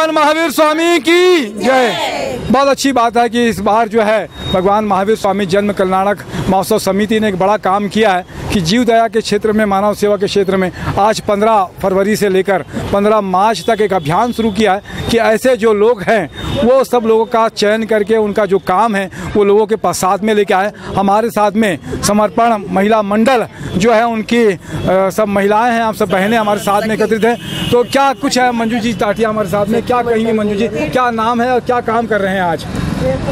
भगवान महावीर स्वामी की जय। बहुत अच्छी बात है कि इस बार जो है भगवान महावीर स्वामी जन्म कल्याणक महोत्सव समिति ने एक बड़ा काम किया है कि जीव दया के क्षेत्र में, मानव सेवा के क्षेत्र में आज 15 फरवरी से लेकर 15 मार्च तक एक अभियान शुरू किया है कि ऐसे जो लोग हैं वो सब लोगों का चयन करके उनका जो काम है वो लोगों के साथ में लेके आए। हमारे साथ में समर्पण महिला मंडल जो है उनकी सब महिलाएं हैं, आप सब बहनें हमारे साथ में एकत्रित हैं। तो क्या कुछ है, मंजू जी टाटिया हमारे साथ में, क्या कहेंगी मंजू जी, क्या नाम है और क्या काम कर रहे हैं आज?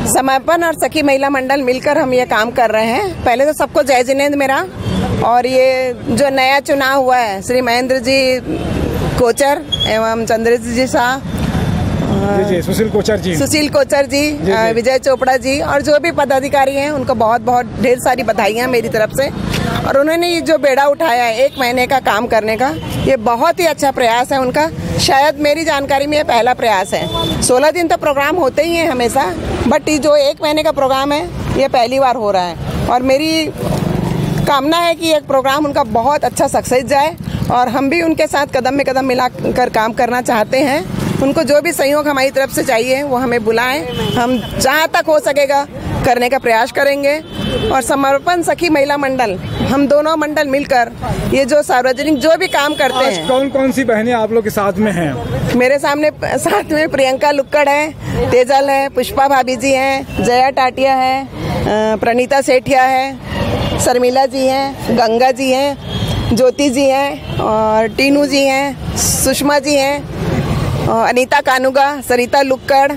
समर्पण और सखी महिला मंडल मिलकर हम ये काम कर रहे हैं। पहले तो सबको जय जिनेंद्र मेरा। और ये जो नया चुनाव हुआ है श्री महेंद्र जी कोचर एवं चंद्रजीत जी शाह, जी सुशील कोचर जी, विजय चोपड़ा जी और जो भी पदाधिकारी हैं उनको बहुत बहुत ढेर सारी बधाइयाँ मेरी तरफ से। और उन्होंने ये जो बेड़ा उठाया है 1 महीने का काम करने का, ये बहुत ही अच्छा प्रयास है उनका। शायद मेरी जानकारी में ये पहला प्रयास है। 16 दिन तो प्रोग्राम होते ही हैं हमेशा, बट ये जो 1 महीने का प्रोग्राम है ये पहली बार हो रहा है। और मेरी कामना है कि एक प्रोग्राम उनका बहुत अच्छा सक्सेस जाए और हम भी उनके साथ कदम में कदम मिलाकर काम करना चाहते हैं। उनको जो भी सहयोग हमारी तरफ से चाहिए वो हमें बुलाएं, हम जहाँ तक हो सकेगा करने का प्रयास करेंगे। और समर्पण सखी महिला मंडल, हम दोनों मंडल मिलकर ये जो सार्वजनिक जो भी काम करते हैं। कौन कौन सी बहनें आप लोग के साथ में हैं? मेरे साथ में प्रियंका लुक्कड़ है, तेजल है, पुष्पा भाभी जी हैं, जया टाटिया है, प्रणीता सेठिया है, शर्मिला जी हैं, गंगा जी हैं, ज्योति जी हैं और टीनू जी हैं, सुषमा जी हैं, अनीता कानूगा, सरिता लुक्कड़,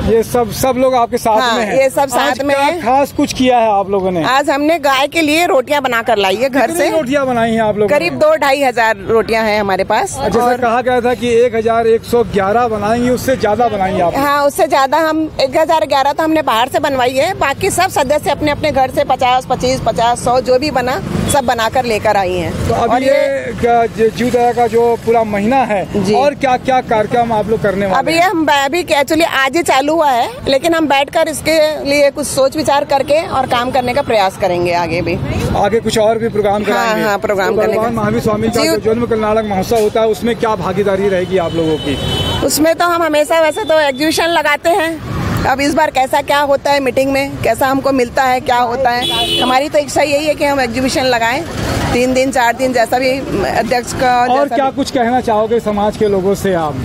ये सब लोग आपके साथ में हैं। ये सब साथ में है। खास कुछ किया है आप लोगों ने? आज हमने गाय के लिए रोटियां बनाकर लाई है घर से। रोटियां बनाई हैं आप लोगों ने? करीब 2-2.5 हजार रोटियां हैं हमारे पास। जैसे कहा गया था कि 1111 बनाएंगे, उससे ज्यादा बनाएंगे आप? हाँ, उससे ज्यादा। हम 1011 तो हमने बाहर से बनवाई है, बाकी सब सदस्य अपने अपने घर से 50, 25, 50, 100 जो भी बना सब बनाकर लेकर आई हैं। तो अब ये जीव दया का जो पूरा महीना है और क्या क्या कार्यक्रम आप लोग करने वाले हैं? अभी एक्चुअली आज ही चालू हुआ है, लेकिन हम बैठकर इसके लिए कुछ सोच विचार करके और काम करने का प्रयास करेंगे। आगे भी कुछ और भी प्रोग्राम कराएंगे? हाँ, प्रोग्राम करने का। महावीर स्वामी का जो जन्म कल्याणक महोत्सव होता है उसमें क्या भागीदारी रहेगी आप लोगों की? उसमें तो हम हमेशा वैसे तो एग्जीबिशन लगाते हैं। अब इस बार कैसा क्या होता है, मीटिंग में कैसा हमको मिलता है, क्या होता है, हमारी तो इच्छा यही है कि हम एग्जीबिशन लगाएं 3 दिन 4 दिन, जैसा भी अध्यक्ष का। और क्या कुछ कहना चाहोगे समाज के लोगों से आप?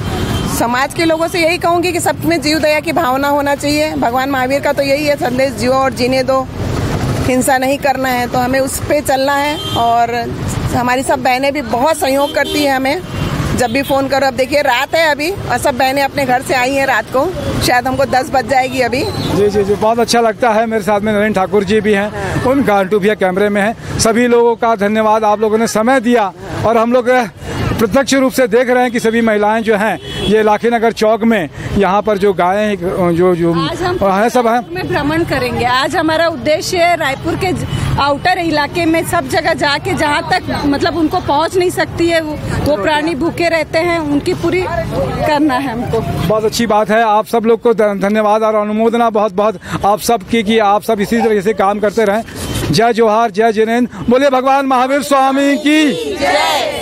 समाज के लोगों से यही कहूँगी कि सब में जीव दया की भावना होना चाहिए। भगवान महावीर का तो यही है संदेश, जियो और जीने दो, हिंसा नहीं करना है। तो हमें उस पे चलना है। और हमारी सब बहनें भी बहुत सहयोग करती है हमें, जब भी फोन करो। अब देखिए रात है अभी और सब बहनें अपने घर से आई हैं रात को, शायद हमको 10 बज जाएगी अभी। जी, बहुत अच्छा लगता है। मेरे साथ में नरेंद्र ठाकुर जी भी हैं, उनका आंटू भैया कैमरे में है। सभी लोगों का धन्यवाद, आप लोगों ने समय दिया। और हम लोग प्रत्यक्ष रूप से देख रहे हैं कि सभी महिलाएं जो हैं ये लाखी नगर चौक में यहाँ पर जो गायें जो है सब है में भ्रमण करेंगे। आज हमारा उद्देश्य है रायपुर के आउटर इलाके में सब जगह जाके जहाँ तक मतलब उनको पहुँच नहीं सकती है वो प्राणी भूखे रहते हैं, उनकी पूरी करना है हमको। बहुत अच्छी बात है। आप सब लोग को धन्यवाद और अनुमोदना बहुत बहुत आप सब की कि आप सब इसी तरह से काम करते रहें। जय जोहार, जय जिनेंद्र। बोले भगवान महावीर स्वामी की जय।